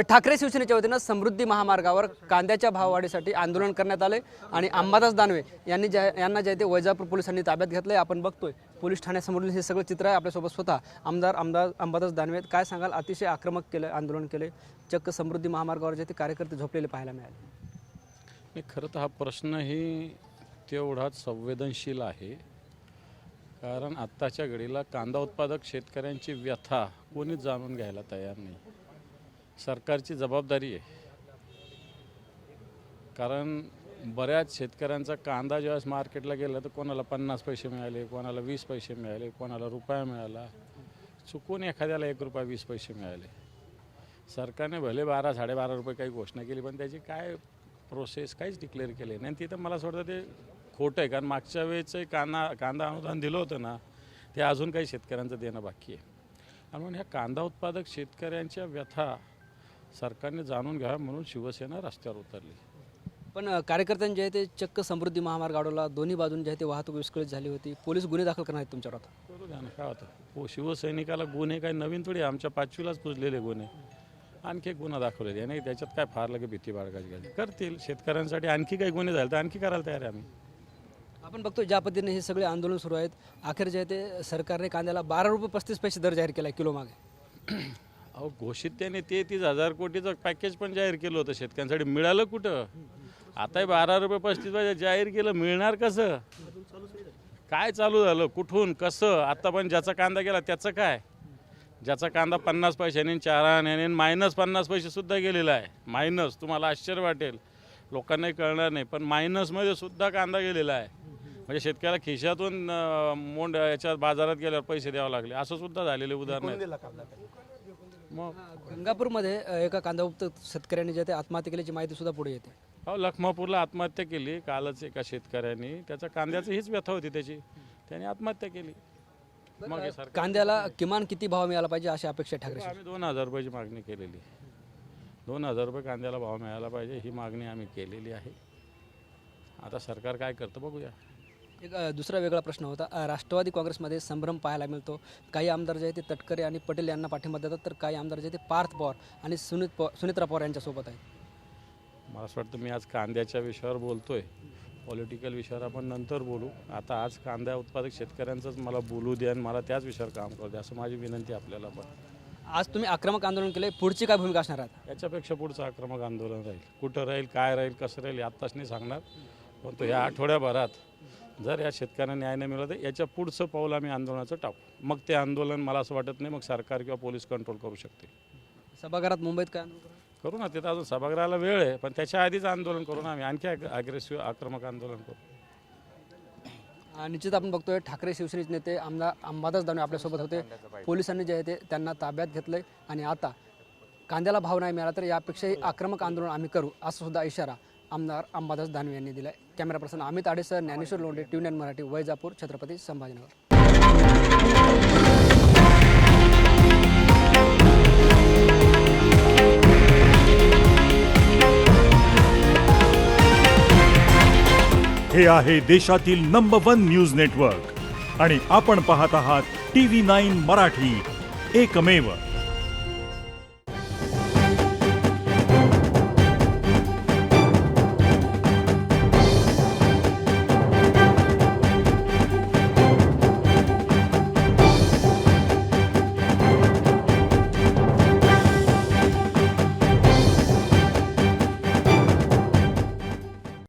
ठाकरे शिवसेनेच्या वतीनं समृद्धी महामार्गावर कांद्याच्या भाववाढीसाठी आंदोलन करण्यात आले आणि अंबादास दानवे यांना जे ते वैजापूर पोलिसांनी ताब्यात घेतलंय। आपण बघतोय पोलीस ठाण्यासमोरील हे सगळं चित्र आहे। आपल्यासोबत स्वतः आमदार अंबादास दानवे। काय सांगाल? अतिशय आक्रमक केलं आंदोलन केले, चक्क समृद्धी महामार्गावर जे ते कार्यकर्ते झोपलेले पाहायला मिळाले। नाही, खरं तर हा प्रश्नही तेवढाच संवेदनशील आहे, कारण आत्ताच्या घडीला कांदा उत्पादक शेतकऱ्यांची व्यथा कोणीच जाणून घ्यायला तयार नाही। सरकारची जबाबदारी आहे, कारण बऱ्याच शेतकऱ्यांचा कांदा ज्यावेळेस मार्केटला गेला तर कोणाला 50 पैसे मिळाले, कोणाला 20 पैसे मिळाले, कोणाला रुपया मिळाला, चुकून एखाद्याला 1 रुपया 20 पैसे मिळाले। सरकारने भले 12-12.5 रुपये काही घोषणा केली, पण त्याची काय प्रोसेस काहीच डिक्लेअर केली नाही। तिथं मला असं वाटतं ते खोटं आहे, कारण मागच्या वेळेचं कांदा अनुदान दिलं होतं ना, ते अजून काही शेतकऱ्यांचं देणं बाकी आहे। आणि म्हणून ह्या कांदा उत्पादक शेतकऱ्यांच्या व्यथा सरकारने जाणून घ्यावा म्हणून शिवसेना रस्त्यावर उतरली। पण कार्यकर्त्यांनी जे आहे ते चक्क समृद्धी महामार्ग अडवला, दोन्ही बाजून जे आहे ते वाहतूक विस्कळीत झाली होती। पोलीस गुन्हे दाखल करणार आहेत तुमच्यावर आता? करू द्या ना, काय होतं हो, शिवसैनिकाला गुन्हे काही नवीन थोडी, आमच्या 5वीलाच पुजलेले गुन्हे, आणखी एक गुन्हा दाखवलेले नाही, त्याच्यात काय फार लगे भीती बाळगायची गरज करतील। शेतकऱ्यांसाठी आणखी काही गुन्हे झाले तर आणखी करायला तयार आहे आम्ही। आपण बघतो ज्या पद्धतीने हे सगळे आंदोलन सुरू आहेत, अखेर जे आहे ते सरकारने कांद्याला 12 रुपये 35 पैसे दर जाहीर केला किलो मागे। अहो, घोषित त्याने 33,000 कोटीचं पॅकेज पण जाहीर केलं होतं शेतकऱ्यांसाठी, मिळालं कुठं? आता 12 रुपये 35 पैसे जाहीर केलं, मिळणार कसं? काय चालू झालं, कुठून कसं? आता पण ज्याचा कांदा गेला त्याचं काय? ज्याचा कांदा 50 पैशाने 4 आण्याने -50 पैसे सुद्धा गेलेला आहे। मायनस, तुम्हाला आश्चर्य वाटेल, लोकांनाही कळणार नाही, पण मायनसमध्ये सुद्धा कांदा गेलेला आहे। म्हणजे शेतकऱ्याला खिशातून मोंड याच्या बाजारात गेल्यावर पैसे द्यावे लागले, असं सुद्धा झालेले उदाहरण आहे। मग गंगापूरमध्ये एका कांदा उत्पादक शेतकऱ्यांनी जे ते आत्महत्या केल्याची माहिती सुद्धा पुढे येते। हो, लखमापूरला आत्महत्या केली कालच एका शेतकऱ्यांनी, त्याच्या कांद्याची हीच व्यथा होती त्याने आत्महत्या केली। मग हे सरकार कांद्याला किमान किती भाव मिळाला पाहिजे अशी अपेक्षा ठाकरे? आम्ही 2,000 रुपयाची मागणी केलेली, 2,000 रुपये कांद्याला भाव मिळाला पाहिजे ही मागणी आम्ही केलेली आहे। आता सरकार काय करतं बघूया। एक दुसरा वेगळा प्रश्न होता, राष्ट्रवादी काँग्रेसमध्ये संभ्रम पाहायला मिळतो। काही आमदार जे आहे ते तटकरे आणि पटेल यांना पाठिंबा देतात, तर काही आमदार जे ते पार्थ पवार आणि सुनित्रा पवार यांच्यासोबत आहेत। मला असं वाटतं मी आज कांद्याच्या विषयावर बोलतोय, पॉलिटिकल विषयावर आपण नंतर बोलू। आता आज कांदा उत्पादक शेतकऱ्यांचंच मला बोलू द्या आणि मला त्याच विषयावर काम करू द्या, असं माझी विनंती आपल्याला। पण आज तुम्ही आक्रमक आंदोलन केले, पुढची काय भूमिका असणार आहे? याच्यापेक्षा पुढचं आक्रमक आंदोलन राहील, कुठं राहील, काय राहील, कसं राहील आत्ताच नाही सांगणार, पण तो ह्या आठवड्याभरात जर या शेतकऱ्यांना न्याय नाही मिळाला तर याच्या पुढचं पाऊल आम्ही आंदोलनाचं टाकू। मग ते आंदोलन मला असं वाटत नाही मग सरकार किंवा पोलीस कंट्रोल करू शकते। सभागृहात मुंबईत काय करू ना, तिथं अजून सभागृहाला वेळ आहे, पण त्याच्या आधीच आंदोलन करू ना आम्ही, आणखी अग्रेसिव्ह आक्रमक आंदोलन करू। निश्चित आपण बघतोय ठाकरे शिवसेनेचे नेते आमदार अंबादास दानवे आपल्यासोबत होते। पोलिसांनी जे आहे ते त्यांना ताब्यात घेतलंय आणि आता कांद्याला भाव नाही मिळाला तर यापेक्षाही आक्रमक आंदोलन आम्ही करू, असा सुद्धा इशारा आमदार अंबादास दानवे यांनी दिलाय। Camera person Amit Adesar, Dnyaneshwar Londhe, TVN Marathi, Vaijapur, Chhatrapati Sambhajinagar. हे आहे देशातील नंबर 1 न्यूज नेटवर्क आणि आपण पाहत आहात TV9 मराठी, एकमेव।